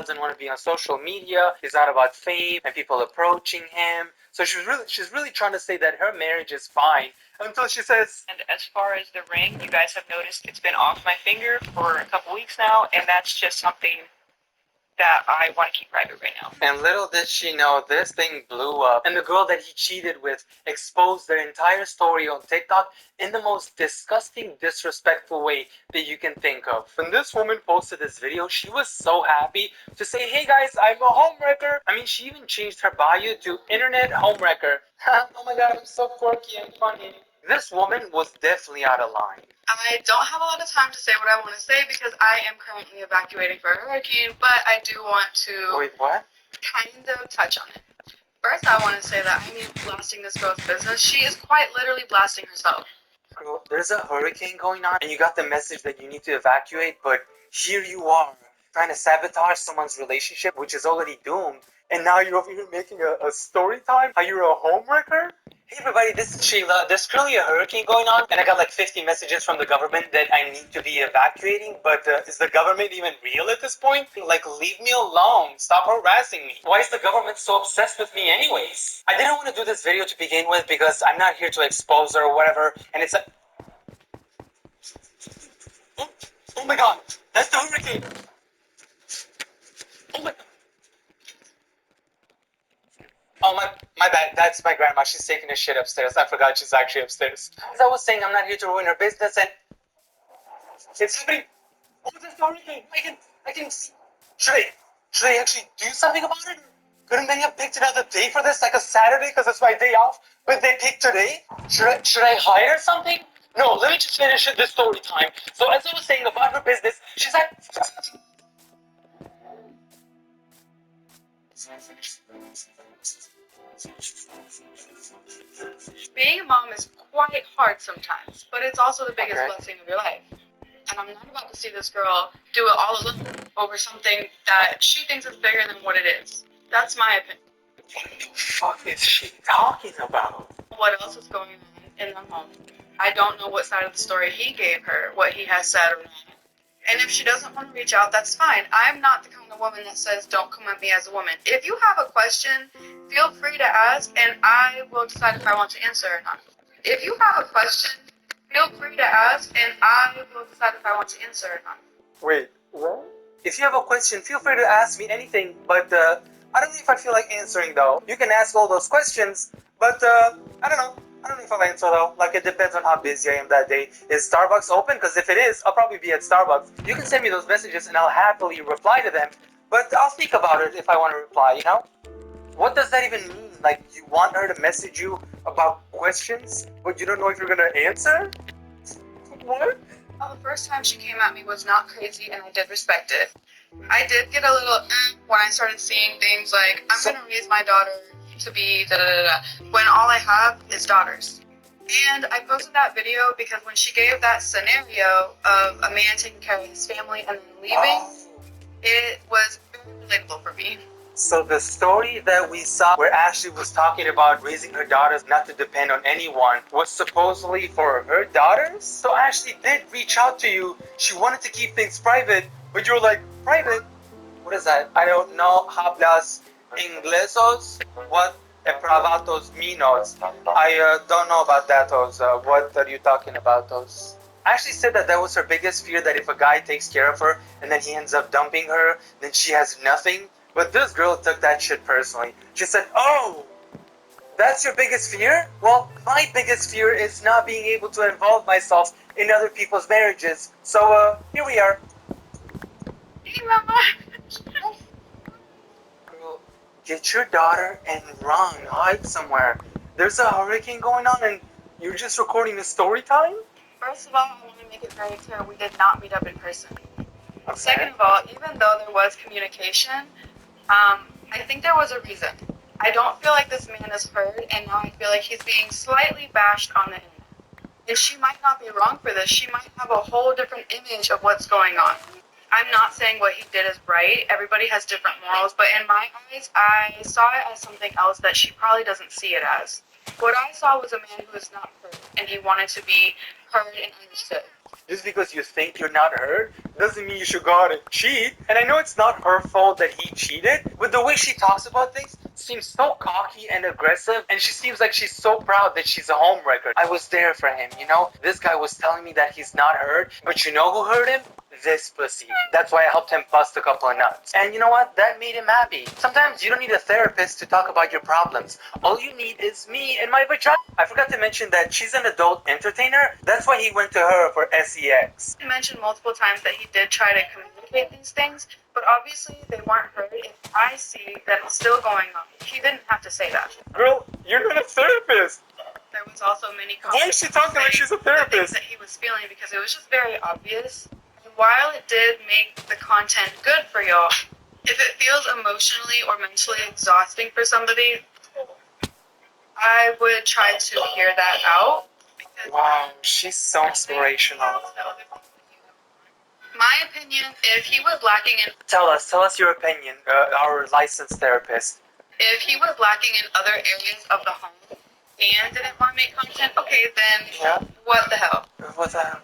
doesn't want to be on social media. He's not about fame and people approaching him. So she's really trying to say that her marriage is fine until she says, and as far as the ring, you guys have noticed it's been off my finger for a couple weeks now, and that's just something that I want to keep private right now. And little did she know, this thing blew up. And the girl that he cheated with exposed their entire story on TikTok in the most disgusting, disrespectful way that you can think of. When this woman posted this video, she was so happy to say, hey guys, I'm a homewrecker. I mean, she even changed her bio to internet homewrecker. Oh my god, I'm so quirky and funny. This woman was definitely out of line. I don't have a lot of time to say what I want to say because I am currently evacuating for a hurricane, but I do want to Wait, what? kind of touch on it. First, I want to say that I am blasting this girl's business. She is quite literally blasting herself. Girl, there's a hurricane going on and you got the message that you need to evacuate, but here you are trying to sabotage someone's relationship, which is already doomed, and now you're over here making a story time how you're a homewrecker? Hey everybody, this is Sheila. There's currently a hurricane going on, and I got like 50 messages from the government that I need to be evacuating, but is the government even real at this point? Like, leave me alone. Stop harassing me. Why is the government so obsessed with me anyways? I didn't want to do this video to begin with because I'm not here to expose her or whatever, and it's a... Oh my god, that's the hurricane! Oh my... Oh, my bad. That's my grandma. She's taking a shit upstairs. I forgot she's actually upstairs. As I was saying, I'm not here to ruin her business, and it's happening. Oh, there's the hurricane. I can see. Should I actually do something about it? Couldn't they have picked another day for this, like a Saturday, because it's my day off? But they picked today? Should I hire something? No, let me just finish this story time. So as I was saying about her business, she's like... Being a mom is quite hard sometimes, but it's also the biggest blessing of your life. And I'm not about to see this girl do it all alone over something that she thinks is bigger than what it is. That's my opinion. What the fuck is she talking about? What else is going on in the home? I don't know what side of the story he gave her, what he has said or not. And if she doesn't want to reach out, that's fine. I'm not the kind of woman that says don't come at me as a woman. If you have a question, feel free to ask, and I will decide if I want to answer or not. If you have a question, feel free to ask, and I will decide if I want to answer or not. Wait, what? If you have a question, feel free to ask me anything, but I don't know if I feel like answering though. You can ask all those questions, but I don't know. I don't know if I'll answer though. Like, it depends on how busy I am that day. Is Starbucks open? Because if it is, I'll probably be at Starbucks. You can send me those messages and I'll happily reply to them, but I'll think about it if I want to reply, you know? What does that even mean? Like, you want her to message you about questions, but you don't know if you're gonna answer? What? Well, the first time she came at me was not crazy, and I did respect it. I did get a little when I started seeing things like, I'm going to raise my daughter to be da-da-da-da, when all I have is daughters. And I posted that video because when she gave that scenario of a man taking care of his family and then leaving, it was very relatable for me. So the story that we saw where Ashley was talking about raising her daughters not to depend on anyone was supposedly for her daughters? So Ashley did reach out to you. She wanted to keep things private, but you were like, private? What is that? I don't know. Hablas inglesos? What depravatos minos? I don't know about that. What are you talking about those? Ashley said that was her biggest fear, that if a guy takes care of her and then he ends up dumping her, then she has nothing. But this girl took that shit personally. She said, oh, that's your biggest fear? Well, my biggest fear is not being able to involve myself in other people's marriages. So, here we are. Hey, Mama. Girl, get your daughter and run. Hide somewhere. There's a hurricane going on and you're just recording a story time? First of all, I want to make it very clear we did not meet up in person. Okay. Second of all, even though there was communication, I think there was a reason. I don't feel like this man is heard, and now I feel like he's being slightly bashed on the internet. And she might not be wrong for this. She might have a whole different image of what's going on. I'm not saying what he did is right. Everybody has different morals, but in my eyes, I saw it as something else that she probably doesn't see it as. What I saw was a man who was not heard, and he wanted to be heard and understood. just because you think you're not hurt doesn't mean you should go out and cheat. And I know it's not her fault that he cheated, but the way she talks about things seems so cocky and aggressive, and she seems like she's so proud that she's a homewrecker. I was there for him, you know? This guy was telling me that he's not hurt, but you know who hurt him? This pussy. That's why I helped him bust a couple of nuts. And you know what? That made him happy. Sometimes you don't need a therapist to talk about your problems. All you need is me and my vagina. I forgot to mention that she's an adult entertainer. That's why he went to her for sex. He mentioned multiple times that he did try to communicate these things, but obviously they weren't heard. If I see that it's still going on, he didn't have to say that. Girl, you're not a therapist. There was also many Why is she talking like she's a the things therapist? that he was feeling, because it was just very obvious. And while it did make the content good for y'all, if it feels emotionally or mentally exhausting for somebody, I would try to hear that out. Because Wow, she's so inspirational. my opinion, if he was lacking in Tell us your opinion, our licensed therapist. if he was lacking in other areas of the home and didn't want to make content, okay, then Yeah. what the hell? What's that?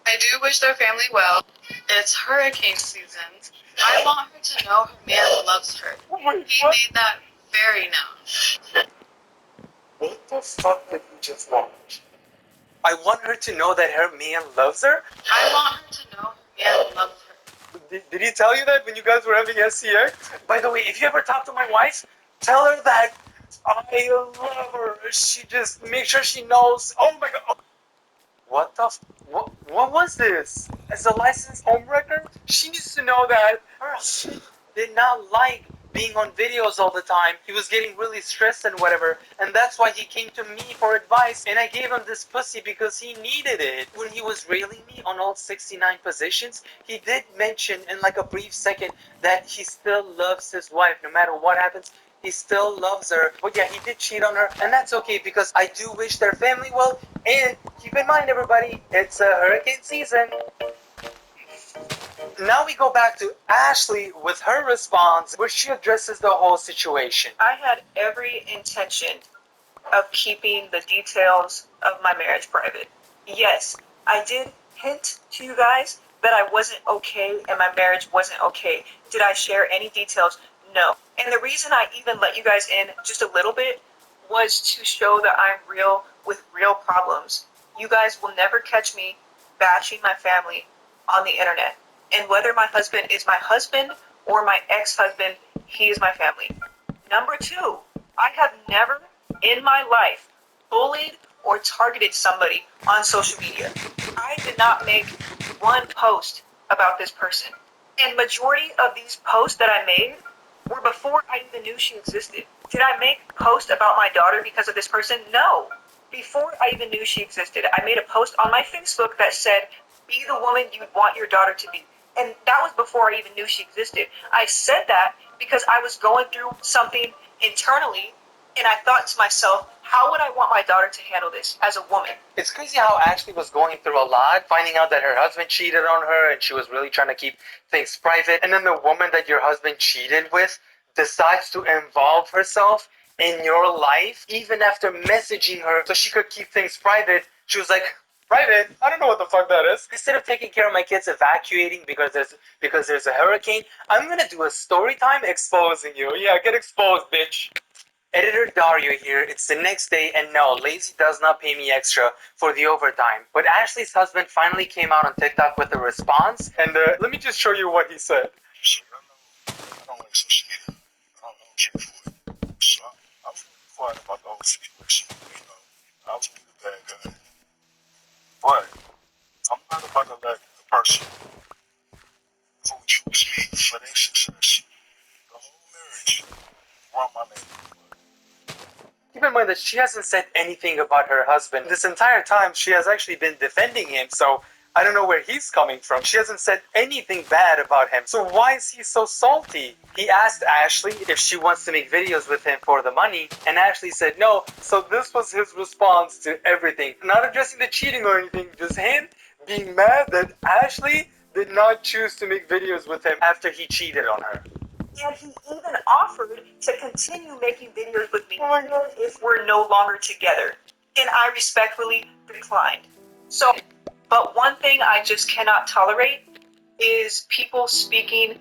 I do wish their family well. It's hurricane season. I want her to know her man loves her. Wait, He what? made that very known. What the fuck did you just watch? I want her to know that her man loves her? I want her to know her man loves her. Did he tell you that when you guys were having SCX? By the way, if you ever talk to my wife, tell her that I love her. She just make sure she knows. Oh my god. What the what was this? As a licensed homewrecker, she needs to know that her husband did not like being on videos all the time. He was getting really stressed and whatever, and that's why he came to me for advice, and I gave him this pussy because he needed it. When he was railing me on all 69 positions, he did mention in like a brief second that he still loves his wife. No matter what happens, he still loves her. But yeah, he did cheat on her, and that's okay because I do wish their family well. And keep in mind, everybody, it's a hurricane season. Now we go back to Ashley with her response, where she addresses the whole situation. I had every intention of keeping the details of my marriage private. Yes, I did hint to you guys that I wasn't okay and my marriage wasn't okay. Did I share any details? No. And the reason I even let you guys in just a little bit was to show that I'm real with real problems. You guys will never catch me bashing my family on the internet. And whether my husband is my husband or my ex-husband, he is my family. Number two, I have never in my life bullied or targeted somebody on social media. I did not make one post about this person. And majority of these posts that I made were before I even knew she existed. Did I make a post about my daughter because of this person? No. Before I even knew she existed, I made a post on my Facebook that said, be the woman you'd want your daughter to be. And that was before I even knew she existed. I said that because I was going through something internally, and I thought to myself, how would I want my daughter to handle this as a woman? It's crazy how Ashley was going through a lot, finding out that her husband cheated on her and she was really trying to keep things private. And then the woman that your husband cheated with decides to involve herself in your life, even after messaging her so she could keep things private. She was like, private? I don't know what the fuck that is. Instead of taking care of my kids evacuating because there's a hurricane, I'm gonna do a story time exposing you. Yeah, get exposed, bitch. Editor Dario here. It's the next day, and no, Lazy does not pay me extra for the overtime. But Ashley's husband finally came out on TikTok with a response, and let me just show you what he said. So I don't like social media. I don't care for it. So I was really quiet about the whole situation. You know, I was really the bad guy. But I'm not about to let the person who chose me for their success, the whole marriage, run my name. Keep in mind that she hasn't said anything about her husband. This entire time, she has actually been defending him, so I don't know where he's coming from. She hasn't said anything bad about him. So why is he so salty? He asked Ashley if she wants to make videos with him for the money, and Ashley said no. So this was his response to everything. Not addressing the cheating or anything, just him being mad that Ashley did not choose to make videos with him after he cheated on her. And he even offered to continue making videos with me Oh my God. if we're no longer together. And I respectfully declined. So But one thing I just cannot tolerate is people speaking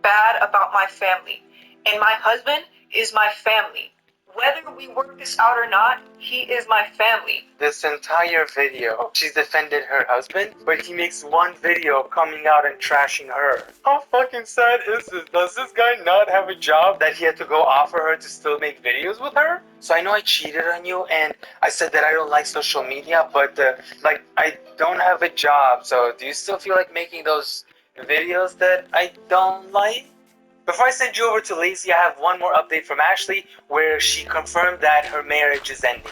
bad about my family. And my husband is my family. Whether we work this out or not, he is my family. This entire video, she's defended her husband, but he makes one video coming out and trashing her. How fucking sad is this? Does this guy not have a job that he had to go offer her to still make videos with her? So I know I cheated on you and I said that I don't like social media, but like I don't have a job, so do you still feel like making those videos that I don't like? Before I send you over to Lacey, I have one more update from Ashley where she confirmed that her marriage is ending.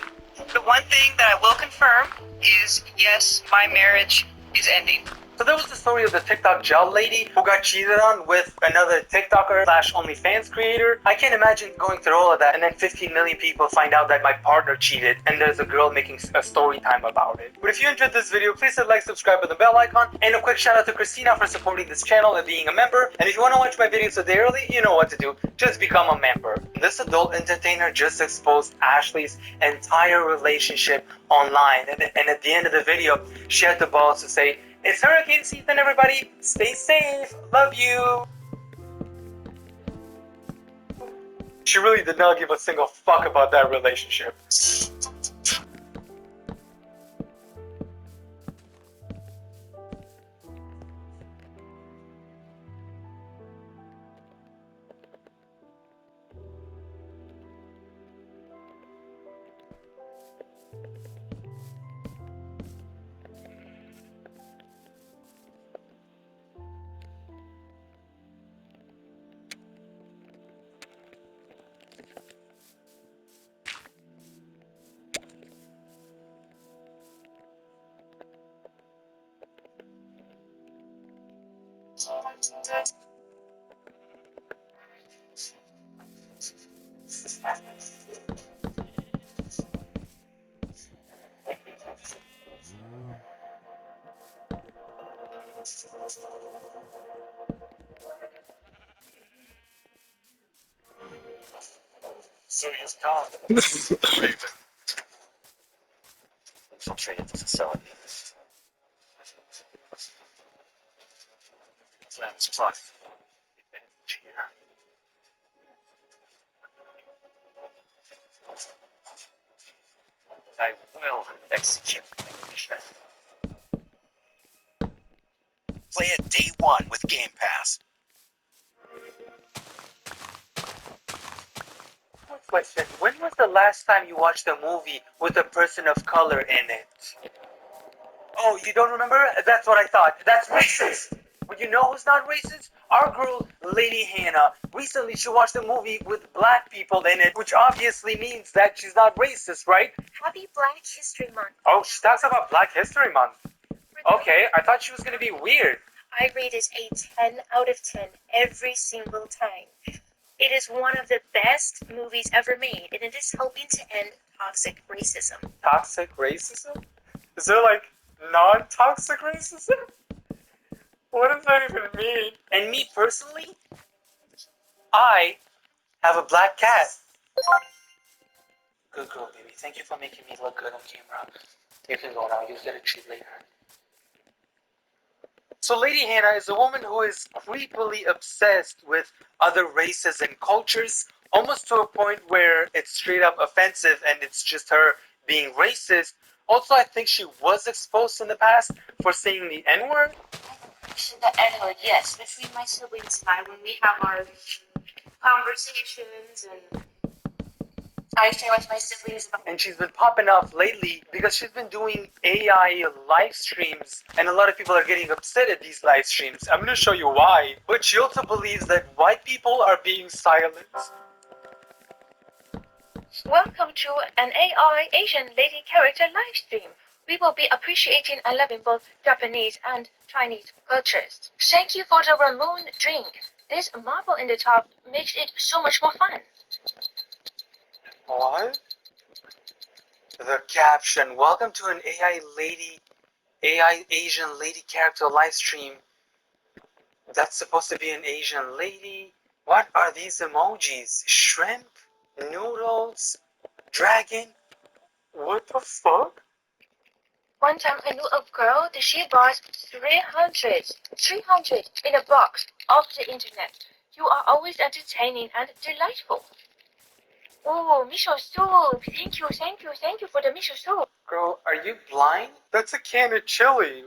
The one thing that I will confirm is yes, my marriage is ending. So there was the story of the TikTok gel lady who got cheated on with another TikToker slash OnlyFans creator. I can't imagine going through all of that and then 15 million people find out that my partner cheated and there's a girl making a story time about it. But if you enjoyed this video, please hit like, subscribe with the bell icon, and a quick shout out to Christina for supporting this channel and being a member. And if you want to watch my videos a day early, you know what to do. Just become a member. This adult entertainer just exposed Ashley's entire relationship online. And at the end of the video, she had the balls to say, "It's hurricane season, everybody. Stay safe. Love you." She really did not give a single fuck about that relationship. So he's gone. Raven. Infiltrated the facility. Plan is plotted. Here. I will execute my mission. Play it day one with Game Pass. Quick question. When was the last time you watched a movie with a person of color in it? Oh, you don't remember? That's what I thought. That's racist. But you know who's not racist? Our girl, Lady Hannah. Recently, she watched a movie with black people in it, which obviously means that she's not racist, right? Happy Black History Month. Oh, she talks about Black History Month. Okay, I thought she was gonna be weird. I rate it a 10 out of 10 every single time. It is one of the best movies ever made, and it is helping to end toxic racism. Toxic racism? Is there like non-toxic racism? What does that even mean? And me personally, I have a black cat. Good girl, baby. Thank you for making me look good on camera. You can go now. You'll get a treat later. So Lady Hannah is a woman who is creepily obsessed with other races and cultures, almost to a point where it's straight up offensive and it's just her being racist. Also, I think she was exposed in the past for saying the N-word. The N-word, yes, between my siblings and I, when we have our conversations, and I share with my siblings about. And she's been popping off lately because she's been doing AI live streams, and a lot of people are getting upset at these live streams. I'm gonna show you why. But she also believes that white people are being silenced. Welcome to an AI Asian lady character live stream. We will be appreciating and loving both Japanese and Chinese cultures. Thank you for the Ramon drink. This marble in the top makes it so much more fun. What? The caption. Welcome to an AI Asian lady character live stream. That's supposed to be an Asian lady. What are these emojis? Shrimp? Noodles? Dragon? What the fuck? One time I knew a girl that she bought 300 in a box off the internet. You are always entertaining and delightful. Oh, miso soup. Thank you for the miso soup. Girl, are you blind? That's a can of chili.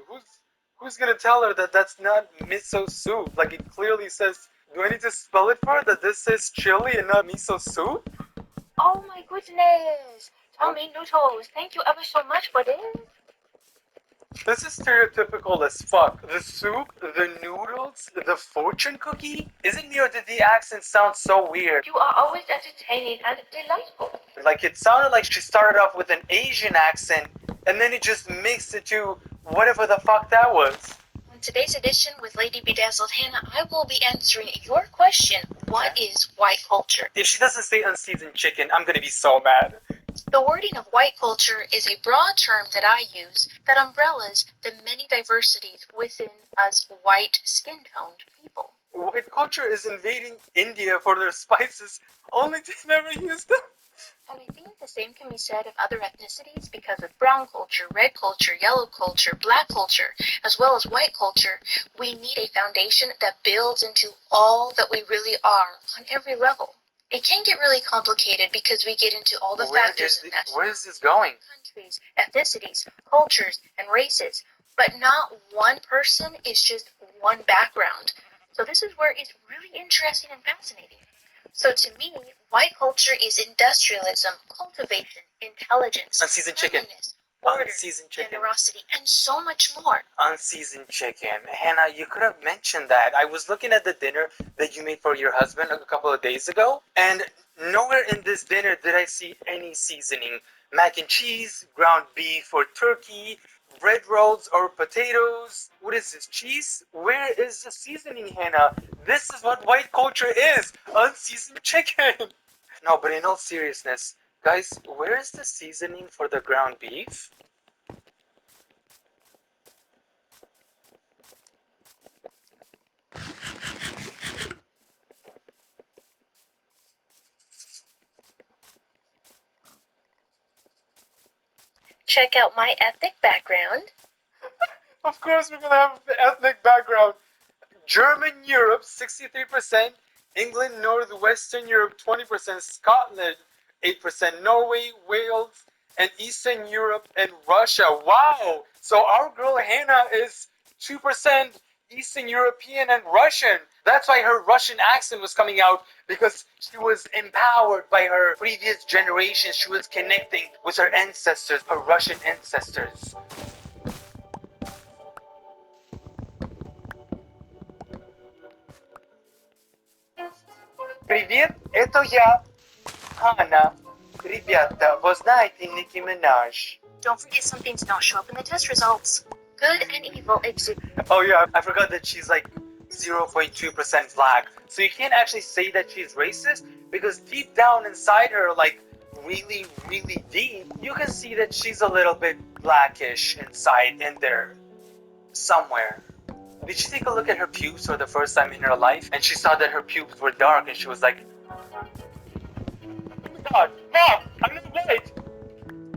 Who's gonna tell her that that's not miso soup? Like it clearly says. Do I need to spell it for her that this says chili and not miso soup? Oh my goodness. Tommy Noodles, thank you ever so much for this. This is stereotypical as fuck. The soup, the noodles, the fortune cookie? Is it me or did the accent sound so weird? You are always entertaining and delightful. Like it sounded like she started off with an Asian accent and then it just mixed it to whatever the fuck that was. On today's edition with Lady Bedazzled Hannah, I will be answering your question, what is white culture? If she doesn't say unseasoned chicken, I'm gonna be so mad. The wording of white culture is a broad term that I use that umbrellas the many diversities within us white skin-toned people. White culture is invading India for their spices, only they never use them. And I think the same can be said of other ethnicities because with brown culture, red culture, yellow culture, black culture, as well as white culture, we need a foundation that builds into all that we really are on every level. It can get really complicated because we get into all the factors in that. Where is this going? Countries, ethnicities, cultures, and races, but not one person is just one background. So this is where it's really interesting and fascinating. So to me, white culture is industrialism, cultivation, intelligence, Unseasoned chicken. cleanliness, order, Unseasoned chicken. generosity, and so much more. Unseasoned chicken. Hannah, you could have mentioned that. I was looking at the dinner that you made for your husband a couple of days ago, and nowhere in this dinner did I see any seasoning. Mac and cheese, ground beef or turkey, bread rolls or potatoes. What is this, cheese? Where is the seasoning, Hannah? This is what white culture is. Unseasoned chicken. No, but in all seriousness, guys, where is the seasoning for the ground beef? Check out my ethnic background. Of course, we're gonna have the ethnic background. German Europe, 63%. England, Northwestern Europe, 20%. Scotland, 8%. Norway, Wales, and Eastern Europe and Russia. Wow! So our girl Hannah is 2% Eastern European and Russian. That's why her Russian accent was coming out, because she was empowered by her previous generations. She was connecting with her ancestors, her Russian ancestors. Привет, это я, Hannah. Ребята, вы знаете Nicki Minaj? Don't forget some things don't show up in the test results. Good and evil exist. Oh yeah, I forgot that she's like 0.2% black. So you can't actually say that she's racist, because deep down inside her, like really, really deep, you can see that she's a little bit blackish inside in there somewhere. Did she take a look at her pubes for the first time in her life, and she saw that her pubes were dark, and she was like, "Oh my God, Mom, I'm not white."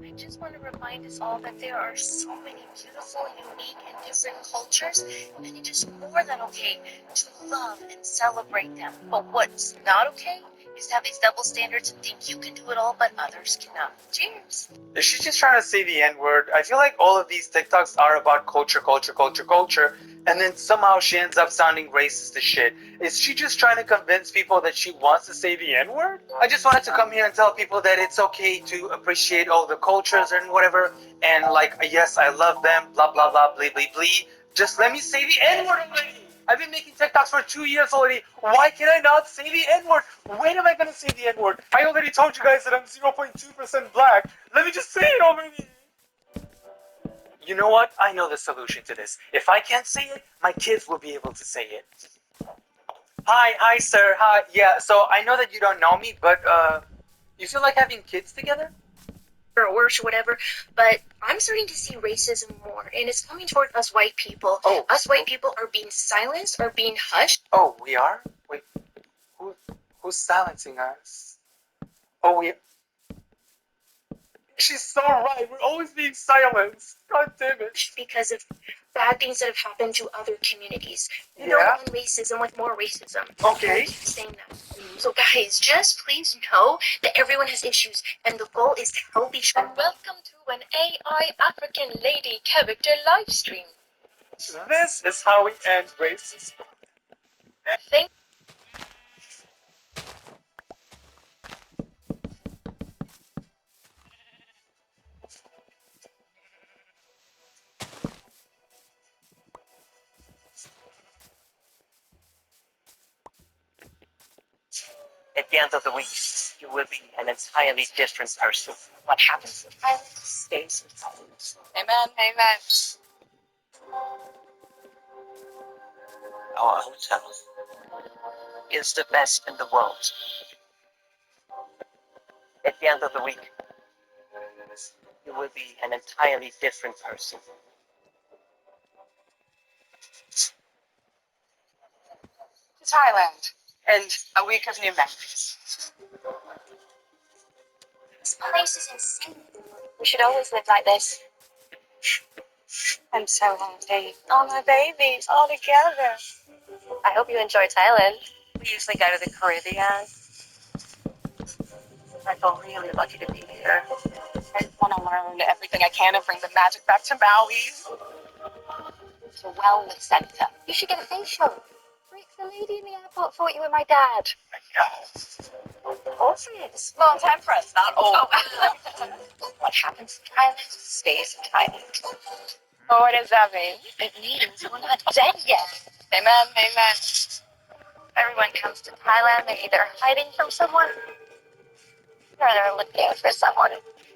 I just want to remind us all that there are so many beautiful, unique, and different cultures, and it is more than okay to love and celebrate them. But what's not okay is to have these double standards and think you can do it all, but others cannot. Cheers! Is she just trying to say the N-word? I feel like all of these TikToks are about culture, and then somehow she ends up sounding racist as shit. Is she just trying to convince people that she wants to say the N-word? I just wanted to come here and tell people that it's okay to appreciate all the cultures and whatever, and like, yes, I love them, blah, blah, blah, blee, blee, blee. Just let me say the N-word already! I've been making TikToks for 2 years already. Why can I not say the N-word? When am I gonna say the N-word? I already told you guys that I'm 0.2% black. Let me just say it already. You know what? I know the solution to this. If I can't say it, my kids will be able to say it. Hi, sir. Hi. Yeah, so I know that you don't know me, but, you feel like having kids together? Or worse or whatever, but I'm starting to see racism more, and it's coming toward us white people. Oh. Us white people are being silenced or being hushed. Oh, we are? Wait, who's silencing us? Oh, She's so right. We're always being silenced. God damn it. Because of bad things that have happened to other communities. You Yeah? don't end racism with more racism. Okay. I keep saying that. So guys, just please know that everyone has issues and the goal is to help each other. Welcome to an AI African lady character live stream. This is how we end racism. Thank At the end of the week, you will be an entirely different person. What happens in silence stays in silence. Amen. Amen. Our hotel is the best in the world. At the end of the week, you will be an entirely different person. To Thailand and a week of new memories. This place is insane. We should always live like this. I'm so happy. All my babies all together. I hope you enjoy Thailand. We usually go to the Caribbean. I feel really lucky to be here. I want to learn everything I can and bring the magic back to Maui. It's a wellness center. You should get a facial. Rick, the lady in the airport thought you were my dad. Horses. Long time for us, not old. What happens in Thailand stays in Thailand. Oh, what does that mean? It means we're not dead yet. Amen. Amen. Everyone comes to Thailand, they're either hiding from someone or they're looking for someone.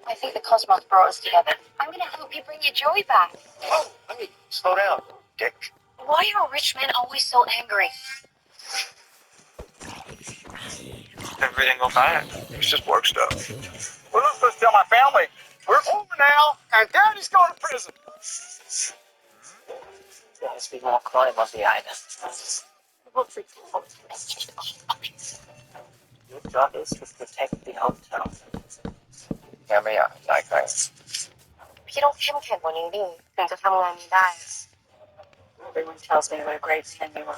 I think the cosmos brought us together. I'm gonna help you bring your joy back. Oh, hey, slow down, dick. Why are rich men always so angry? Everything okay? It's just work stuff. We're not supposed to tell my family. We're older now, and Daddy's going to prison. There has been more crime on the island. Your job is to protect the hotel. Here we are, likewise. พี่ต้องเข้มแข็งกว่านี้ดิถึงจะทำงานนี้ได้ Everyone tells me what a great friend you are.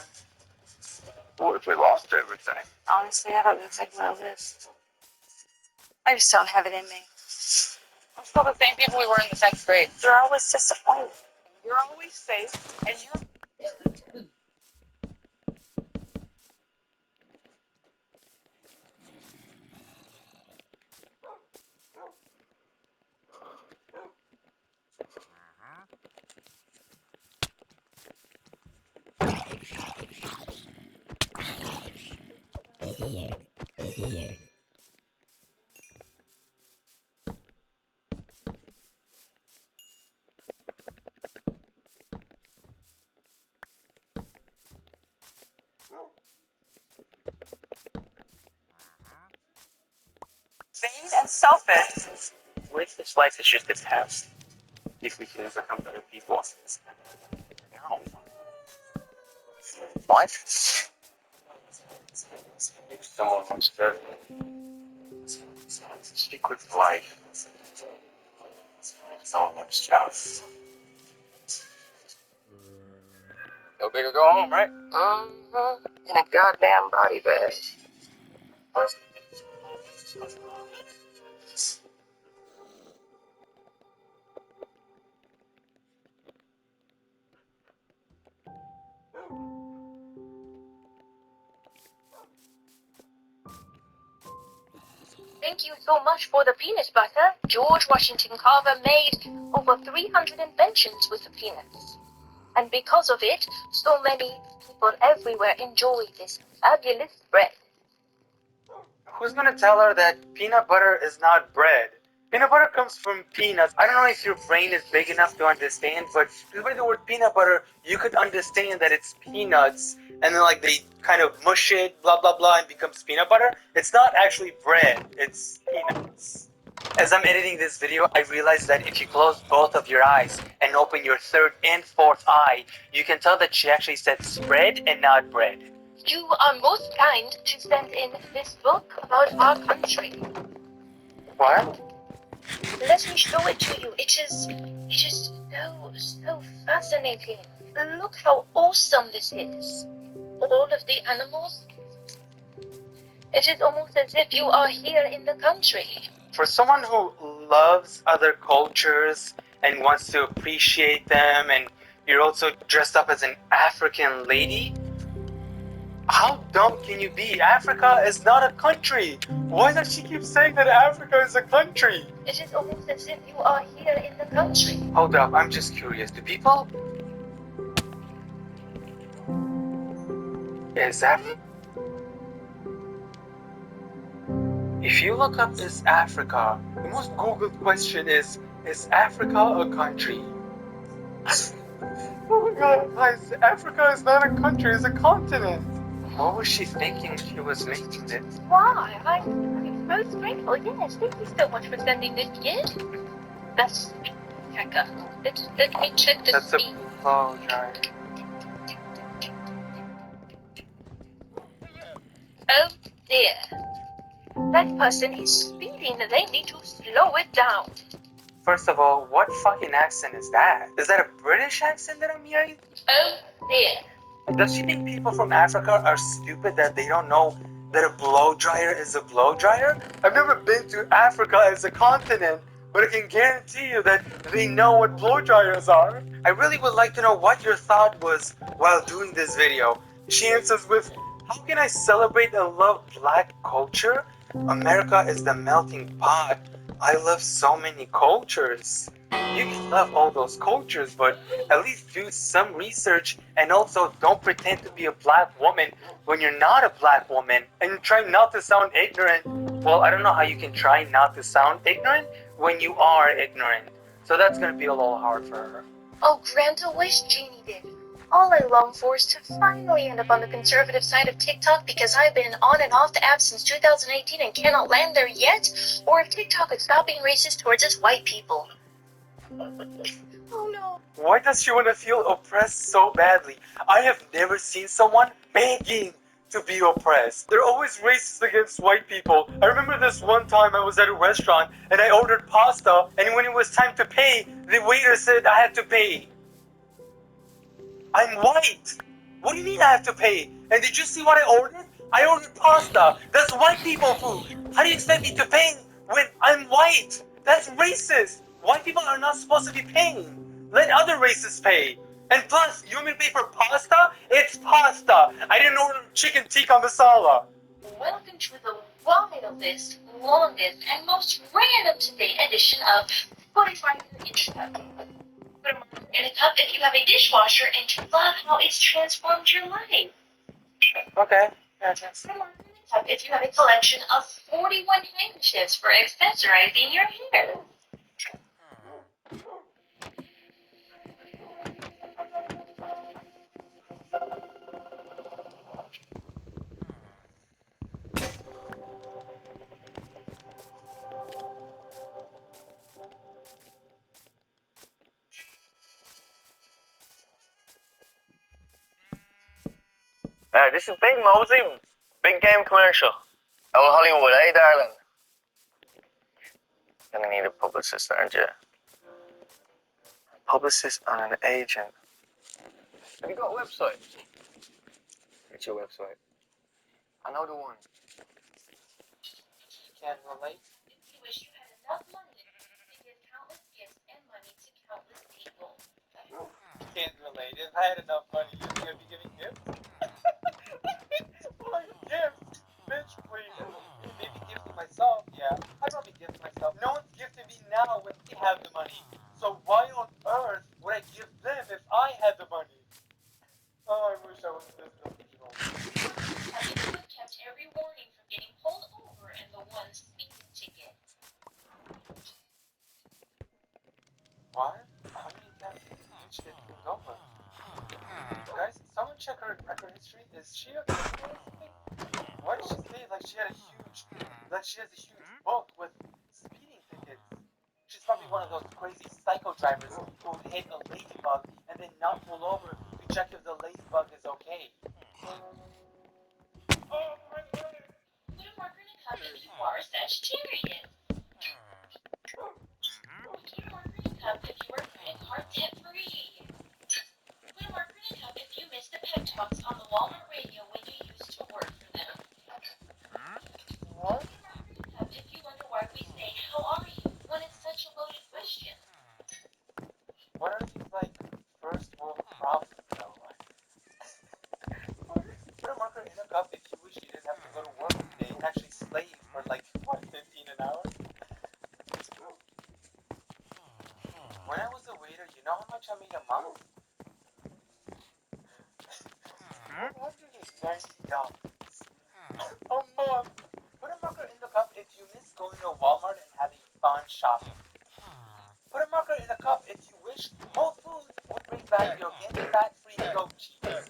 What if we lost everything? Honestly, I don't know exactly what it is. I just don't have it in me. I'm still the same people we were in the 10th grade. You're always disappointed. You're always safe, and you're... vain and selfish. What if this life is just a test? If we can become better people. No. What? If someone wants to speak with life, someone wants to. Go big or go home, right? In a goddamn body bag. Thank you so much for the peanut butter. George Washington Carver made over 300 inventions with the peanuts. And because of it, so many people everywhere enjoy this fabulous bread. Who's gonna tell her that peanut butter is not bread? Peanut butter comes from peanuts. I don't know if your brain is big enough to understand, but by the word peanut butter, you could understand that it's peanuts, and then like they kind of mush it, blah blah blah, and becomes peanut butter. It's not actually bread, it's peanuts. As I'm editing this video, I realized that if you close both of your eyes and open your third and fourth eye, you can tell that she actually said spread and not bread. You are most kind to send in this book about our country. What? Let me show it to you. It is so fascinating. Look how awesome this is. All of the animals. It is almost as if you are here in the country. For someone who loves other cultures and wants to appreciate them, and you're also dressed up as an African lady, how dumb can you be? Africa is not a country. Why does she keep saying that Africa is a country? It is almost as if you are here in the country. Hold up, I'm just curious. Do people... Is Africa... If you look up "is Africa," the most Googled question is Africa a country? Oh my god, guys, Africa is not a country, it's a continent. What was she thinking when she was making this? Why? I'm most grateful. Yes, thank you so much for sending this gift. That's Becca. Let me check the That's a speed. blow dryer. Oh dear. That person is speeding. They need to slow it down. First of all, what fucking accent is that? Is that a British accent that I'm hearing? Oh dear. Does she think people from Africa are stupid that they don't know that a blow dryer is a blow dryer? I've never been to Africa as a continent, but I can guarantee you that they know what blow dryers are. I really would like to know what your thought was while doing this video. She answers with, how can I celebrate and love black culture? America is the melting pot. I love so many cultures. You can love all those cultures, but at least do some research, and also don't pretend to be a black woman when you're not a black woman, and try not to sound ignorant. Well, I don't know how you can try not to sound ignorant when you are ignorant. So that's gonna be a little hard for her. Oh, grant a wish, Jeannie did. All I long for is to finally end up on the conservative side of TikTok, because I've been on and off the app since 2018 and cannot land there yet, or if TikTok would stop being racist towards us white people. Oh no. Why does she want to feel oppressed so badly? I have never seen someone begging to be oppressed. They're always racist against white people. I remember this one time I was at a restaurant and I ordered pasta, and when it was time to pay, the waiter said I had to pay. I'm white. What do you mean I have to pay? And did you see what I ordered? I ordered pasta. That's white people food. How do you expect me to pay when I'm white? That's racist. White people are not supposed to be paying. Let other races pay. And plus, you want me to pay for pasta? It's pasta. I didn't order chicken tikka masala. Welcome to the wildest, longest, and most random today edition of 45 Minute Intro. Put a marker in a cup if you have a dishwasher and you love how it's transformed your life. Okay. Gotcha. Put a marker in a cup if you have a collection of 41 handkerchiefs for accessorizing your hair. This is Big Mosey, big game commercial. Oh, Hollywood, eh, darling? Gonna need a publicist, aren't you? A publicist and an agent. Have you got a website? What's your website? I know the one. Can't relate. You wish you had enough money to give countless gifts and money to countless people. Can't relate. If I had enough money, you think I'd be giving gifts? Like gifts, bitch, please. Maybe gifting myself, yeah. I'd probably gift myself. No one's gifting me now when they have the money. So why on earth would I give them if I had the money? Oh, I wish I was this delusional. I should have kept every warning from getting pulled over and the one speeding ticket. What? How many times did bitch get pulled over? Guys, someone check her record history. Is she a criminal or something? Why did she say like she has a huge book with speeding tickets? She's probably one of those crazy psycho drivers who would hit a ladybug and then not pull over to check if the ladybug is okay. Oh my god! Put a marker in a cup if you are a Sagittarius. are debt-free. Put a marker in a cup if you missed the pep talks on the Walmart radio when you used to work for them. What? Put a marker in a cup if you wonder why we say, how are you, when it's such a loaded question. What are these like first world problems though? Put a marker in a cup if you wish you didn't have to go to work today and actually slave for like what, 15 an hour? When I was a waiter, you know how much I made a month? $190. A month. Put a marker in the cup if you miss going to Walmart and having fun shopping. Put a marker in the cup if you wish Whole Foods would bring back your fat-free goat cheese.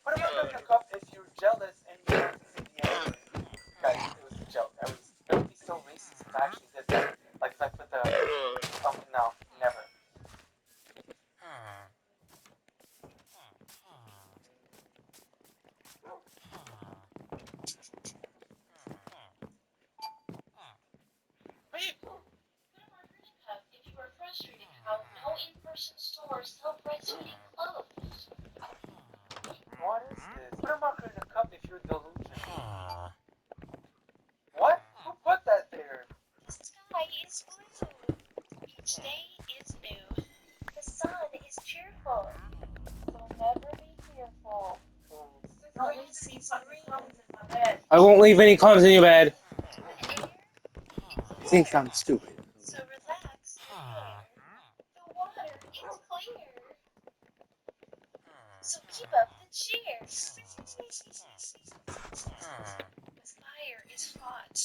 Put a marker in the cup if you're jealous and you want to say the N-word. Guys, it was a joke. That would be so racist if I actually did that. Like if I put the... no, never. Put a marker in a cup if you are frustrated how no in-person stores sell breastfeeding clothes. What is this? Put a marker in a cup if you're delusional. What? Who put that there? The sky is blue. Each day is new. The sun is cheerful. So never be fearful. I won't leave any crumbs in your bed. I think I'm stupid. So relax here. The water is clear. So keep up the cheer. The fire is hot.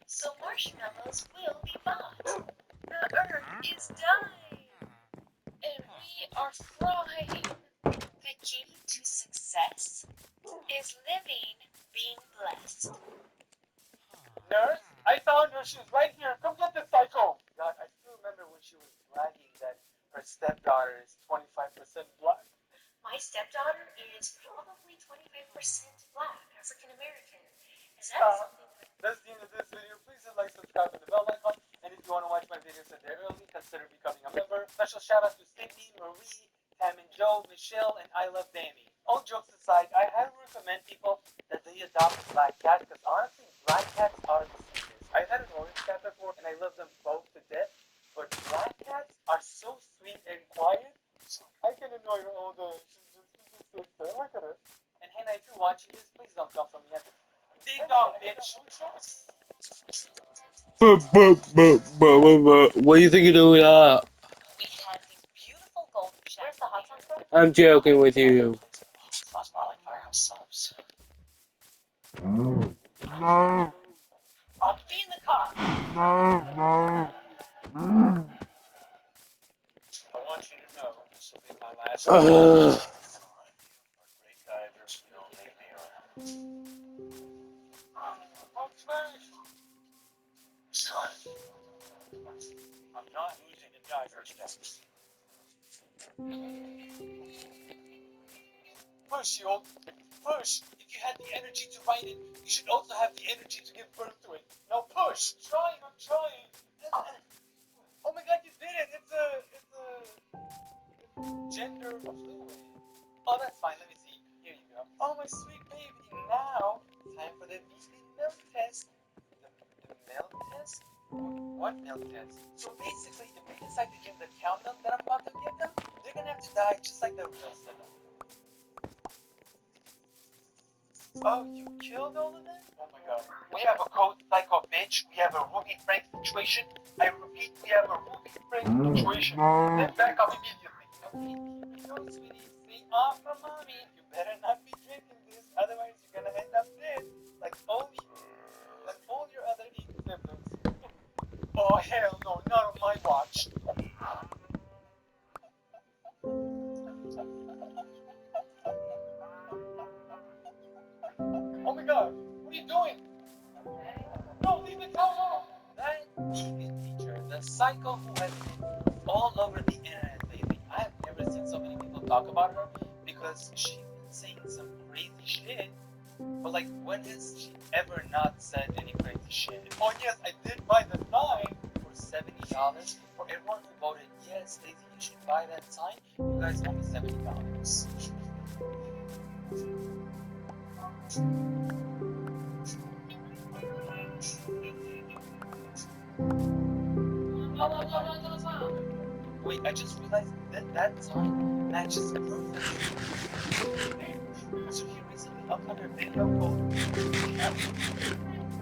So marshmallows will be bought. The earth is dying. And we are frying. The key to success is living, being blessed. Nurse, I found her. She was right here. Come get this psycho. God, I still remember when she was bragging that her stepdaughter is 25% black. My stepdaughter is probably 25% black, African American. Is that something that... That's the end of this video. Please hit like, subscribe, and the bell icon. And if you want to watch my videos a day early, consider becoming a member. Special shout out to Sydney, Marie, Tam and Joe, Michelle, and I Love Dammy. All jokes aside, I highly recommend people that they adopt a black cat because honestly, black cats are the sweetest. I've had an orange cat before and I love them both to death, but black cats are so sweet and quiet. I can annoy her all day. She's just look at her. And Hannah, if you're watching this, please don't come from me. Ding dong, bitch. What do you think you're doing? We have these beautiful golden showers. Where's the hot tub from? I'm joking with you. Smells more like firehouse subs. I'll be in the car. I want you to know this will be my last Ugh. great divers don't leave me around. Son, I'm not losing a diver's test. Push, you old. Push. If you had the energy to write it, you should also have the energy to give birth to it. Now push. I'm trying. Oh my god, you did it. It's gender fluid. Oh, that's fine. Let me see. Here you go. Oh, my sweet baby. Now, time for the weekly milk test. The milk test? What milk test? So basically, if they decide to give the cow milk that I'm about to give them, they're gonna have to die just like the real setup. Oh, you killed all of them? Oh my god. We have a cold psycho bitch. We have a Ruby Frank situation. I repeat, we have a Ruby Frank situation. Then back up immediately. Okay, here we go, sweetie. Stay off from mommy. You better not be drinking this, otherwise you're gonna end up dead. Like all your other eating siblings. Oh hell no, not on my watch. Oh my god, what are you doing? No, leave the cow alone! That vegan teacher, the psycho who has been all over the internet lately. I have never seen so many people talk about her because she's been saying some crazy shit. But like, when has she ever not said any crazy shit? Oh yes, I did buy the sign for was $70. For everyone who voted yes, Daisy, you should buy that sign, you guys owe me $70. Wait, I just realized that sign matches perfectly. So he recently uploaded a video called Kevin.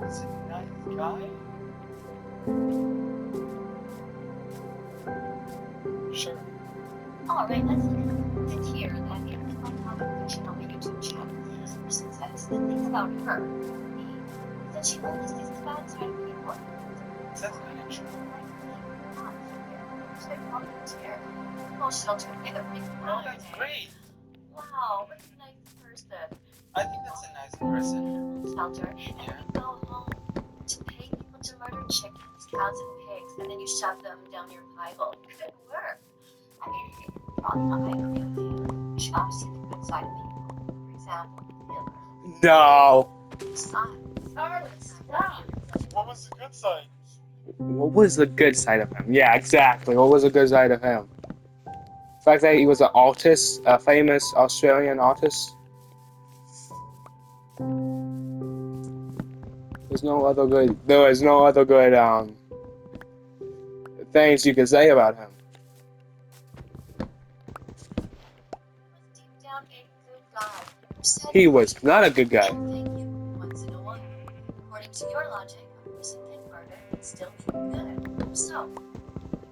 Is a nice guy? Sure. Alright, let's look at the here that in the fiction on the YouTube channel, this person says the thing about her is that she always sees the bad side of people. That's kind of true. Shelter. They don't make Oh, that's great. Wow, what a nice person. I think that's a nice person. Shelter. And you go home to pay people to murder chickens, cows, and pigs, and then you shove them down your Bible. Good work. I mean, probably not I agree with you. You should always see the good side of people. For example, Hitler. No. What was the good side? What was the good side of him? Yeah, exactly. What was the good side of him? The fact that he was an artist, a famous Australian artist. There was no other good things you could say about him. Deep down, a good guy. Who said He was not a good guy. thank you once in a while. According to your logic, a person can murder and still be good. So,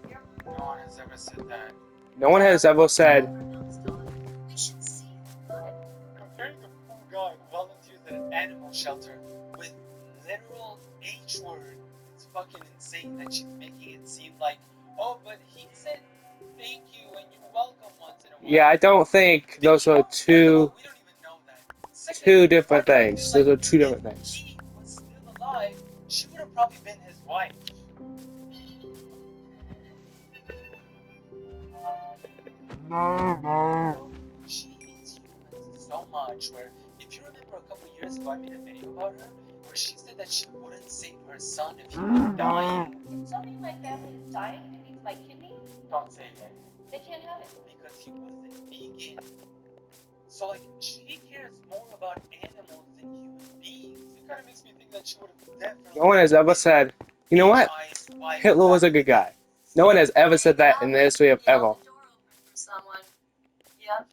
if you're No one has ever said that. No one has ever said, we should see good. Comparing the poor guy who volunteers at an animal shelter with literal H word, it's fucking insane that she's making it seem like, oh, but he said thank you and you're welcome once in a while. yeah, I don't think those are We don't even know that. Second, two different I'd things. feel Those are like two different if things. he was still alive, she would have probably been his wife. She hates humans so much where, if you remember a couple years ago, I made a video about her where she said that she wouldn't save her son if he was dying. If somebody in my family is dying and needs my kidney, Don't say it. they can't have it. Because he wasn't vegan. So, like, she cares more about animals than human beings. It kind of makes me think that she would have definitely. No one has ever said, you know what? Hitler was a good guy. No one has ever said that in the history of ever. The door open for someone. Yep.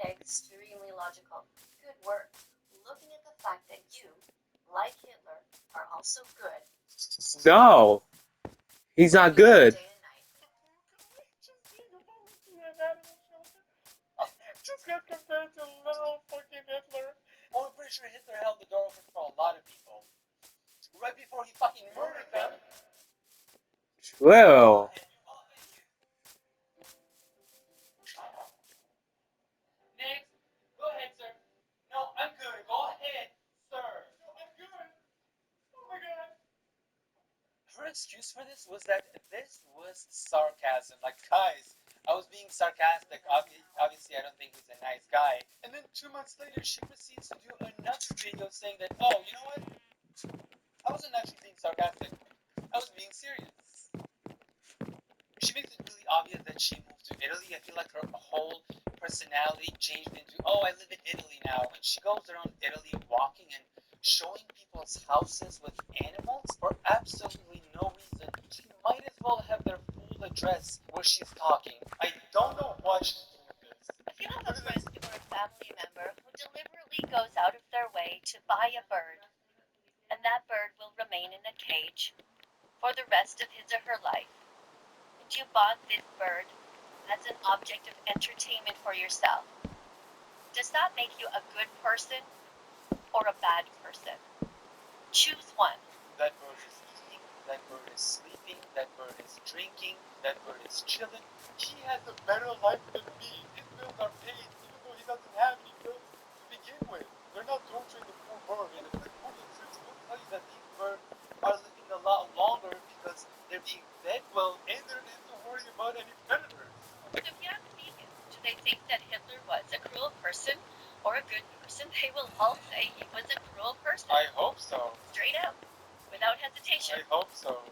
Extremely logical. Good work. Looking at the fact that you, like Hitler, are also good. No. He's not good. Day and night. Just got compared to literal fucking Hitler. Well, I'm pretty sure Hitler held the door open for a lot of people. Right before he fucking murdered them. Well, Next. Go ahead, sir. No, I'm good. Go ahead, sir. No, I'm good. Oh my god. Her excuse for this was that this was sarcasm. Like, guys, I was being sarcastic. Obviously, I don't think he's a nice guy. And then 2 months later, she proceeds to do another video saying that, oh, you know what? I wasn't actually being sarcastic. I was being serious. She makes it really obvious that she moved to Italy. I feel like her whole personality changed into, oh, I live in Italy now. When she goes around Italy walking and showing people's houses with animals for absolutely no reason, she might as well have their full address where she's talking. I don't know why she's doing this. If you have a friend or a family member who deliberately goes out of their way to buy a bird, and that bird will remain in a cage for the rest of his or her life, and you bought this bird as an object of entertainment for yourself, does that make you a good person or a bad person? Choose one. That bird is eating, that bird is sleeping, that bird is drinking, that bird is chilling. He has a better life than me. His bills are paid, even though he doesn't have any bills to begin with. They're not torturing the poor bird. And the poor research will tell you that these birds are living a lot longer because they're being fed well and they don't have to worry about any predators. So if you have a vegan, do they think that Hitler was a cruel person or a good person? They will all say he was a cruel person. I hope so. Straight out, without hesitation. I hope so.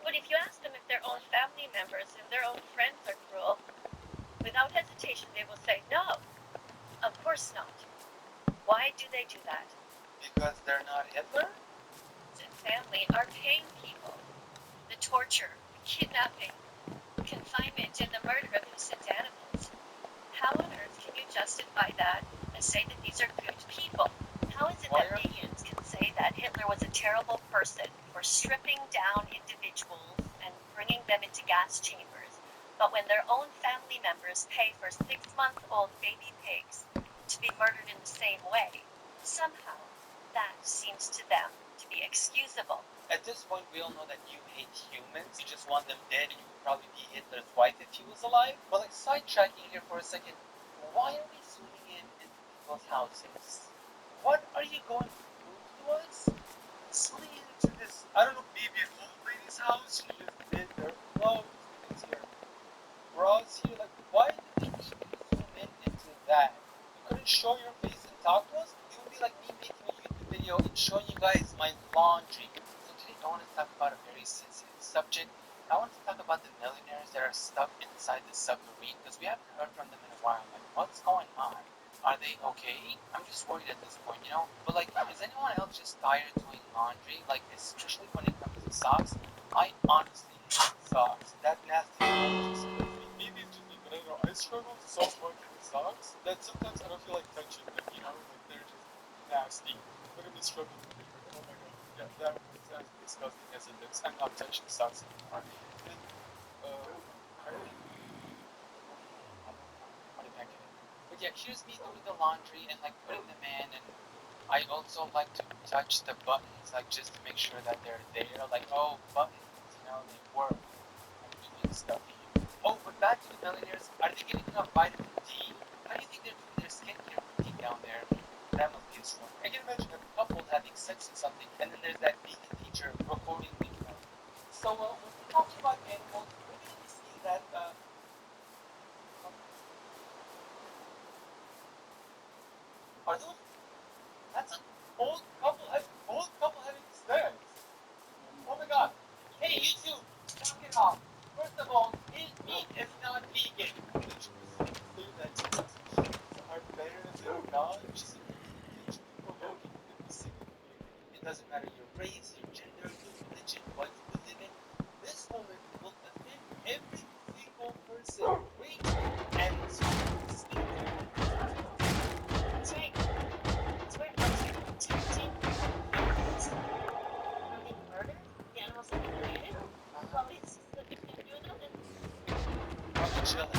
But if you ask them if their own family members and their own friends are cruel, without hesitation they will say no. Of course not. Why do they do that? Because they're not Hitler? And family are paying people. The torture, the kidnapping, confinement, and the murder of innocent animals. How on earth can you justify that and say that these are good people? How is it that millions can say that Hitler was a terrible person for stripping down individuals and bringing them into gas chambers, but when their own family members pay for 6-month-old baby pigs to be murdered in the same way, somehow that seems to them to be excusable? At this point, we all know that you hate humans. You just want them dead, and you would probably be Hitler's wife if he was alive. But like sidetracking here for a second, why are we zooming in people's houses? What are you going to prove to us? Zooming into this, I don't know, maybe an old lady's house. She just did their clothes. It's here. Bras here. Like, why did you zoom in into that? You couldn't show your face and talk to us? It would be like me making a YouTube video and showing you guys my laundry. I want to talk about a very sensitive subject. I want to talk about the millionaires that are stuck inside the submarine because we haven't heard from them in a while. Like, what's going on? Are they okay? I'm just worried at this point, you know? But like, is anyone else just tired of doing laundry? Like, especially when it comes to socks? I honestly hate socks. That nasty maybe it's just me, but I don't know. I struggle so much with socks that sometimes I don't feel like touching them, you know? Like, they're just nasty. Look at me struggling with it. Oh my god. Yeah, that was as disgusting as it looks. I'm not touching socks anymore. And, I really put it back in. But yeah, here's me doing the laundry and like putting them in, and I also like to touch the buttons, like just to make sure that they're there. Like, oh, buttons, you know, they work. I'm doing stuff here. Oh, but back to the millionaires. Are they getting enough vitamin D? How do you think they're doing their skincare routine down there? That must be a struggle. I can imagine a couple having sex or something, and then there's that vegan teacher recording the. So when we talk about animals, we're going to see that. Are those? That's an old couple. Old couple having sex. Oh my god. Hey, you two, knock it off. First of all, his meat is not vegan. Are better than God? It doesn't matter your race, your gender, your religion, what you believe in. This woman will offend every single person. Wait, and so Take. It's weird. Tempting. Are being murdered? The animals have been created? Well, it's just that they can do nothing. I'm chilling.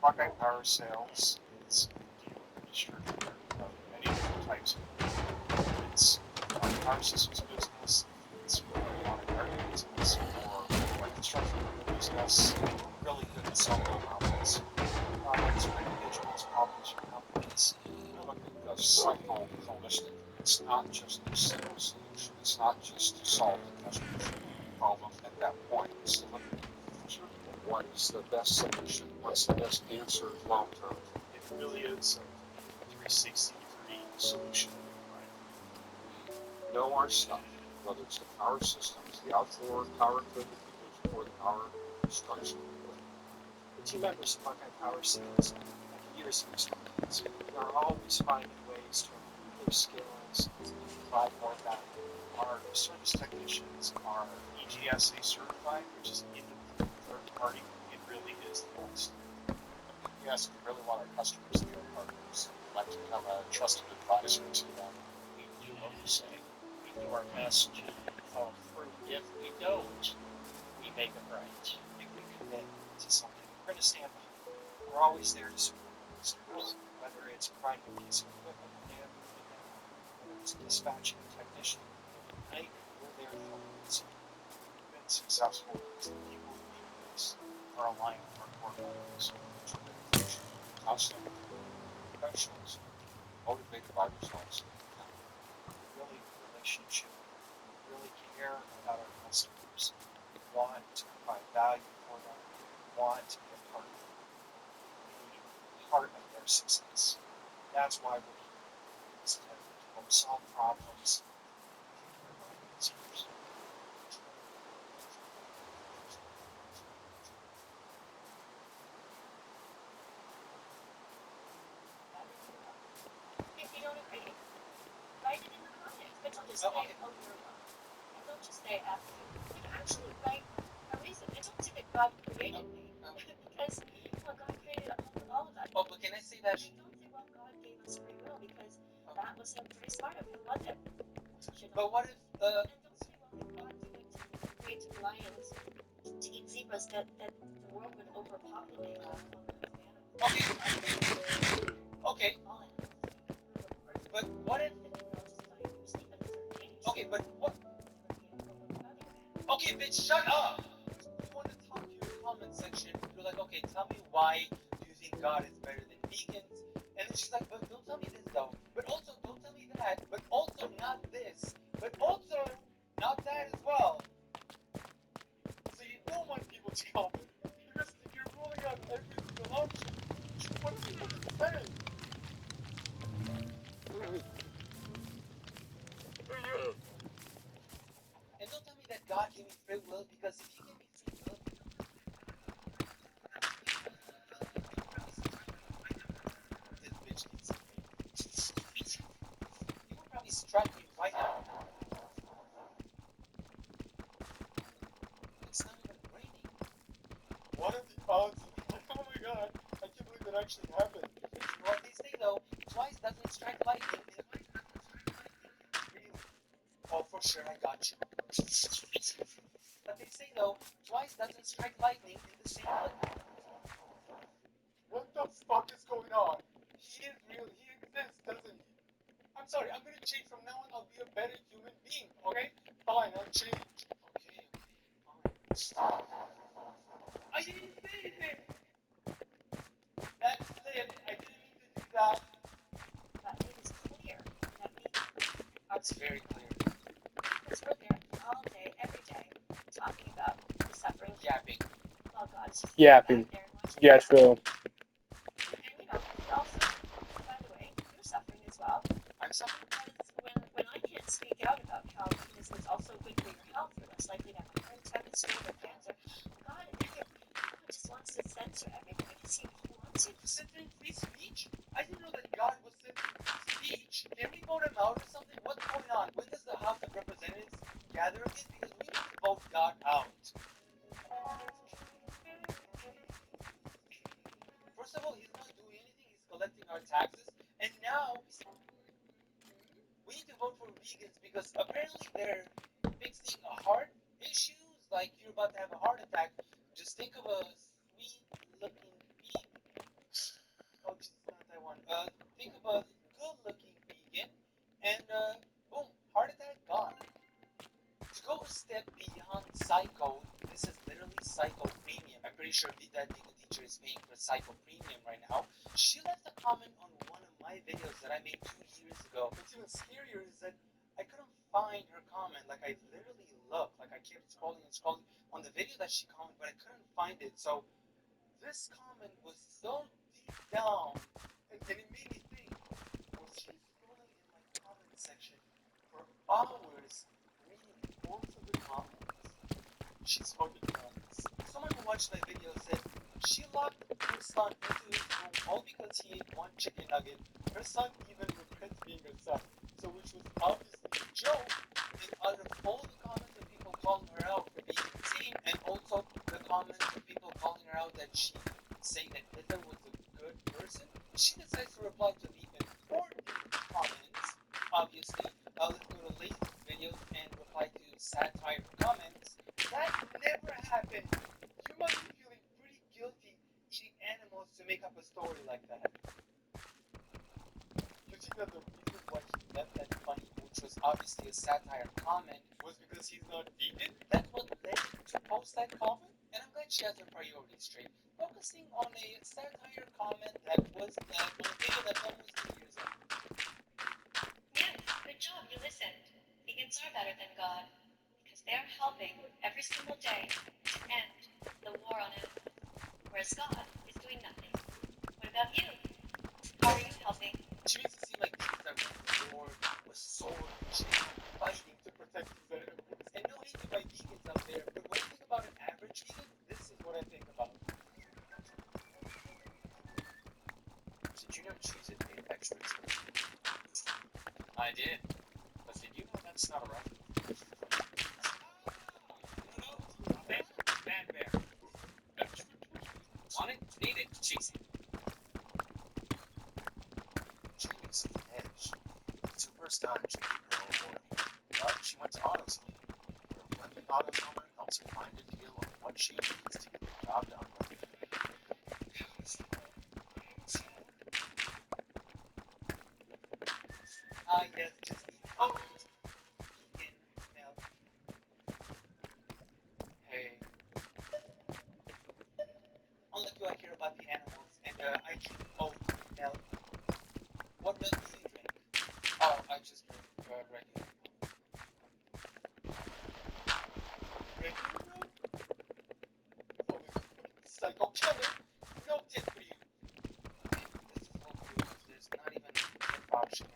Buckeye Power Sales is a dealer and distributor of many different types of it's power systems business, it's for electronic business, for construction business, really good at selling products. Products for individuals, problems for companies. I look at the cycle holistically. It's not just a single solution. It's not just to solve the customer's problem at that point. It's to look at the future. What is the best solution? What's the best answer long term? It really is a 360 degree solution. Right? Know our stuff, whether it's the power systems, the outdoor power equipment, or the power structure. The team members of Buckeye Power Sales have years of experience. They are always finding ways to improve their skills and provide more value. Our service technicians are EGSA certified, which is an independent third party. It really is the gold standard. Yes, we really want our customers to be our partners. We'd like to become a trusted advisor to them. We do what we say. We do our best to follow through. If we don't, we make it right. If we commit to something, we're going to stand behind it. We're always there to support our customers, whether it's providing a piece of equipment for them, whether it's dispatching a technician at night, we're there to help them. So We've been successful because the people who lead us are aligned with our core values, which are dedication, outstanding professionals, motivated by results. relationship. We really care about our customers. We want to provide value for them. We want to be a part of them. We need part of their success. That's why we're here, is to help solve problems for our customers. If you don't agree, write it in the comments. But don't just say, oh, you're wrong. And don't just say after you. Actually write a reason. And don't say that God created me. Because, well, God created all of us. Oh, but can I say that? And don't say, well, God gave us free will because that was pretty smart of him, wasn't it? But what if And don't say, well, if God didn't create lions to eat zebras, that the world would overpopulate all kinds of animals. Okay. All animals. But what if? Okay, but what? Okay, bitch, shut up! You want to talk to your comment section. You're like, okay, tell me why do you think God is better than vegans? And then she's like, but don't tell me this though. But also, don't tell me that. But also, not this. But also, not that as well. So you don't want people to comment. Because if you're ruling out every single option, what are people to say? And don't tell me that God gave me free will, because if He gave me free will, this bitch needs some rain. He would probably strike me right now. It's not even raining. What are the odds? Oh my god, I can't believe it actually happened. What they say though, twice doesn't strike lightning. Really? Oh, for sure, I got you. But they say though, twice doesn't strike lightning in the same place. What the fuck is going on? He is real. He exists, doesn't he? I'm sorry. I'm gonna change from now on. I'll be a better human being. Okay? Fine. I'll change. Okay. Fine. I didn't say anything. That's it. I didn't mean to do that. But it is clear that That's very clear. because we're there all day, every day, talking about the suffering. Yapping. Well, God is just Yapping. back there and watching. Yes, Phil. And we also, by the way, you're suffering as well. I'm suffering. Because when I can't speak out about how veganism is also good for your health, you're less likely to have a heart attack and stroke or cancer. God just wants to censor everything because he wants you to. Censoring free speech? I didn't know that God was censoring free speech. Can we vote him out or something? What's going on? When does the House of Representatives gather again? Because we need to vote God out. First of all, he's not doing anything. He's collecting our taxes. And now, we need to vote for vegans because apparently they're fixing heart issues. Like you're about to have a heart attack. Just think of a sweet-looking vegan. Oh, it's not that one. Think of a good-looking vegan, and boom, heart attack gone. To go a step beyond Psycho, this is literally Psycho Premium. I'm pretty sure that Vegan Teacher is paying for Psycho Premium right now. She left a comment on one of my videos that I made 2 years ago. What's even scarier is that I couldn't find her comment. Like, I literally looked. Like, I kept scrolling and scrolling on the video that she commented, but I couldn't find it. So, this comment was so deep down, and it made me think, was she scrolling in my comment section for hours, reading most of the comments? She's fucking nuts. Someone who watched my video said she locked her son into his room all because he ate one chicken nugget. Her son even regrets being her son. So which was obviously a joke. And out of all the comments of people calling her out for being insane, and also the comments of people calling her out that she saying that Hitler was a good person, she decides to reply to the important comments. Obviously, let's go to Lazy's videos and reply to satire comments. That never happened. You must be feeling pretty guilty eating animals to make up a story like that. You think that the reason why he left that funny, which was obviously a satire comment, was because he's not vegan? That's what led him to post that comment? And I'm glad she has her priorities straight. Focusing on a satire comment that was on a video that's almost 2 years old. Yes, good job. You listened. you know cheese is made extra expensive? I did. But did you know that's not a reference? Bad bear. Want it? Need it? Cheesy. Jeez, Edge. It's her first time changing her own oil. But she went to AutoZone, where Wendy AutoZoner helps her find a deal on what she needs to get the job done. Yes, just eat oat, vegan milk. Hey, Unlike you, I care about the animals, and I drink oat milk. What milk do you drink? oh, I just drink regular. Regular milk? Oh, psycho killer! Milk it for you. This is all food. There's not even a tip option.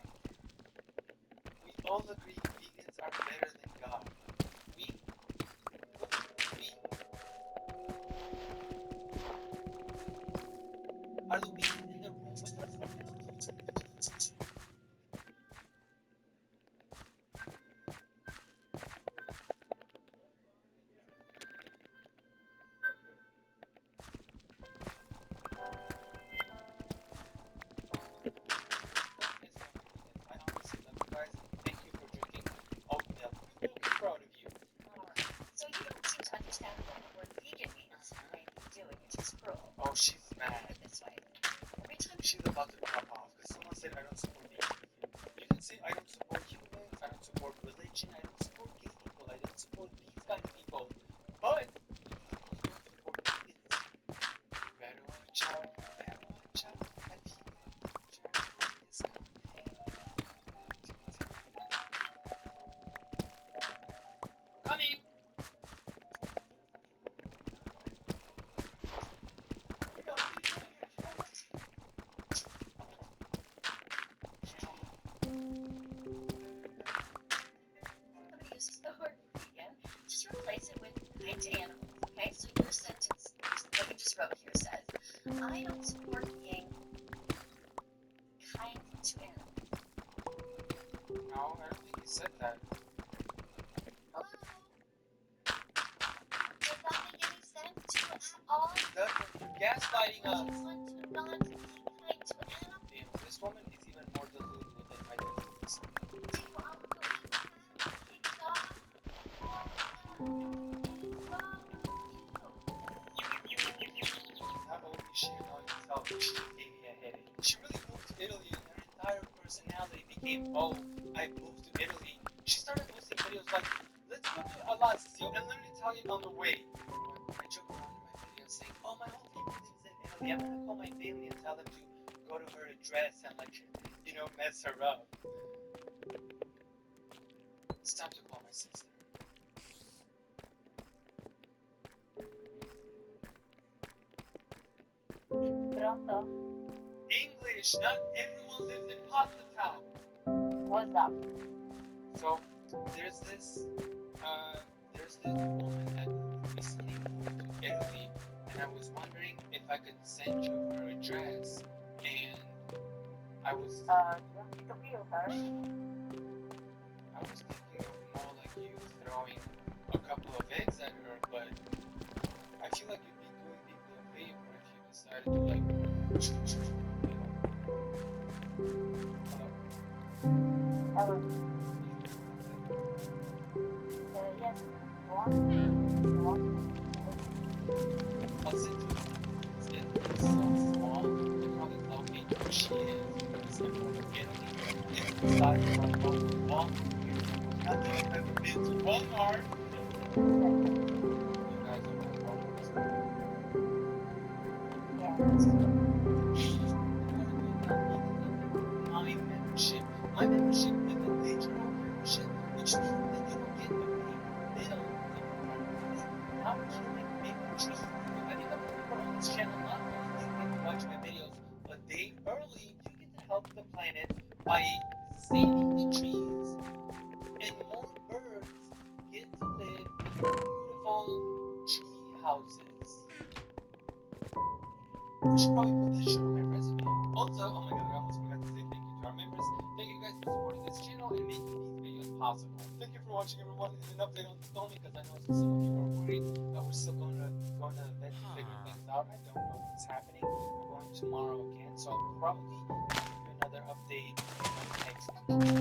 We all agree vegans are better than God. We. Are the vegans in the room with us right now? I honestly love you guys and thank you for drinking oat milk. We're really proud of you. So you don't seem to understand what the word vegan means. Maybe you do, and you're just cruel. Oh, she's mad. Put it this way. Every time She's about to pop off because someone said I don't support the earth. You can say I don't support humans, I don't support religion, I don't support gay people, I don't support these kind of people. But you don't support vegans. Better watch out, better watch out. A vegan is coming. Coming! somebody uses the word vegan, just replace it with kind to animals, okay? So your sentence, what you just wrote here says, I don't support being kind to animals. No, I don't think you said that. Hello? Does that make any sense to you at all? You're gaslighting You us. want to not be kind to animals? Damn, this woman is even more delusional than my defense. Do you all believe that? It's all Not only is she annoying herself, but she gave me a headache. She really moved to Italy and her entire personality became, oh, I moved to Italy. She started posting videos like, let's go to Lazio and let me tell you on the way. I joke around in my videos saying, oh, my whole family lives in Italy. I'm gonna call my family and tell them to go to her address and like, you know, mess her up. It's time to call my sister. Pronto? English, not everyone lives in Pasta Town. What's up? So there's this woman that recently moved to Italy, and I was wondering if I could send you her address. And I was You want me to kill her? thinking of more like you throwing a couple of eggs at her, but I feel like you'd be doing people a favor if you decided to like, you know. Hello? Hello? Yes. You want? You want? I'll send you it's so small, you probably locate where she is. It's like from Italy. It's beside my local Walmart here. Not that I've ever been to Walmart. You guys are my Walmart. Yeah. My membership. My membership is a digital membership, which means that you don't get a pay. They don't how much you make membership. I think I'm gonna put on this channel not only do you get to watch my videos a day early, you get to help the planet by saving the trees, and more birds get to live in beautiful tree houses. I should probably put that shit on my resume. Also, oh my god, I almost forgot to say thank you to our members. Thank you guys for supporting this channel and making these videos possible. Thank you for watching, everyone. And an update on Stony because I know some of you are worried that we're still going to vet to figure things out. I don't know what's happening. We're going tomorrow again, so I'll probably give you another update next week.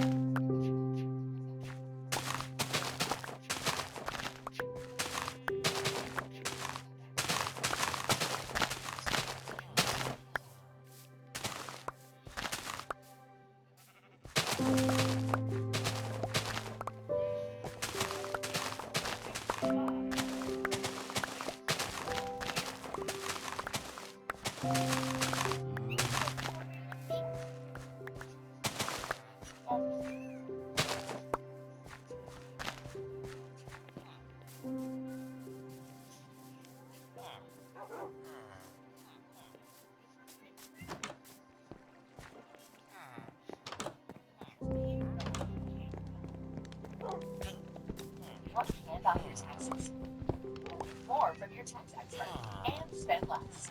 Want to hand off your taxes? More from your tax expert and spend less.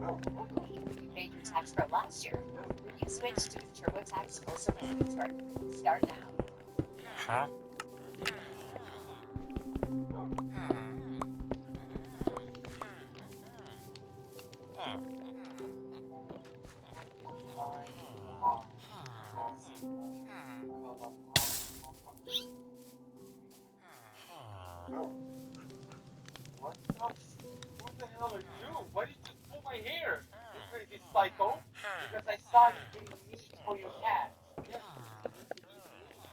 You paid your tax for last year. You switched to TurboTax Full Service Expert. Start now. Huh? What the hell are you? Why did you pull my hair? You crazy psycho. Because I saw you getting meat for your cat.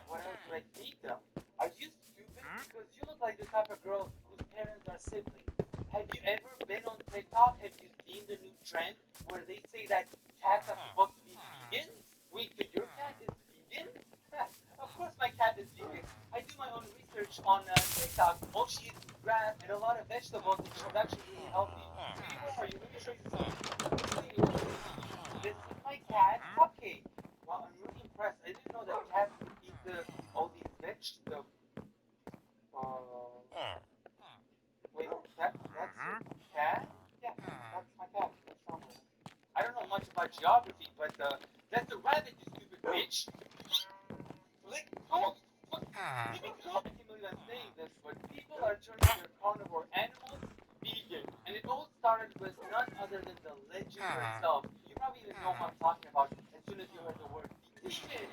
What else did I feed them? Are you stupid? Because you look like the type of girl whose parents are siblings. Have you ever been on TikTok? Have you seen the new trend where they say that cats are supposed to be vegan? Wait, but your cat is vegan? Of course my cat is vegan. I do my own research on TikTok. Oh, she eats grass and a lot of vegetables and she's actually really healthy. Where are you? Let me show you something. This is my cat, Cupcake. Wow, I'm really impressed. I didn't know that cats could eat all these vegetables. Wait, that's your cat? Yeah, that's my cat. What's wrong with it? I don't know much about geography, but that's a rabbit, you stupid bitch. Like, oh, what? Let me go. I can't believe I'm saying this, but people are turning their carnivore animals vegan. And it all started with none other than the legend herself. You probably even know what I'm talking about as soon as you heard the word vegan.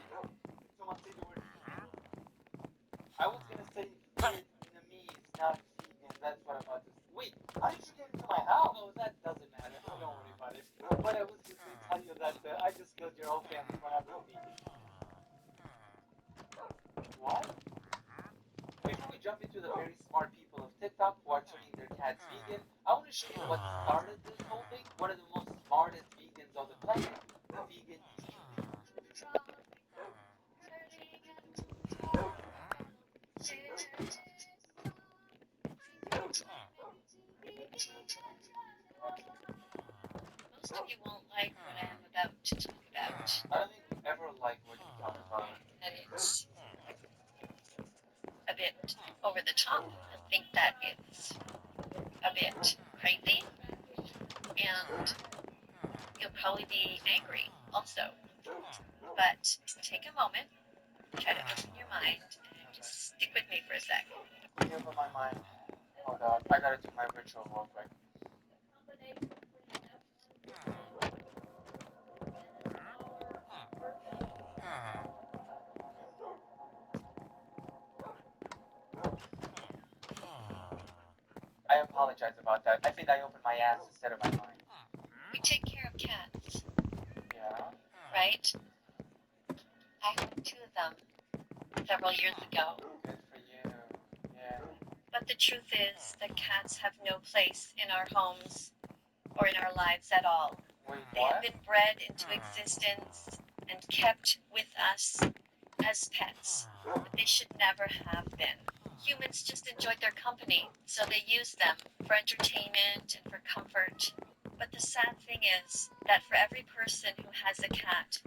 Someone say the word vegan. I was gonna say Vietnamese, not vegan. That's what I'm about to say. Wait, how did you get into my house? Oh, that doesn't matter. Don't worry about it. But I was just gonna tell you that I just killed your whole family for having a vegan. What? Before we jump into the very smart people of TikTok who are turning their cats vegan, I want to show you what started this whole thing. One of the most smartest vegans on the planet, the vegan. Most of you won't like what I am about to talk about. I don't think we ever like what you talk about. That it's a bit over the top. I think that it's a bit crazy. And you'll probably be angry also. But take a moment, try to open your mind, and just stick with me for a sec. Can you open my mind? Oh god, I gotta do my ritual real quick. I apologize about that. I think I opened my ass instead of my mind. We take care of cats, Yeah? right? I had 2 of them several years ago. Good for you. Yeah. But the truth is that cats have no place in our homes or in our lives at all. Wait, They have what? been bred into existence and kept with us as pets, but they should never have been. Humans just enjoyed their company, so they used them for entertainment and for comfort. But the sad thing is that for every person who has a cat,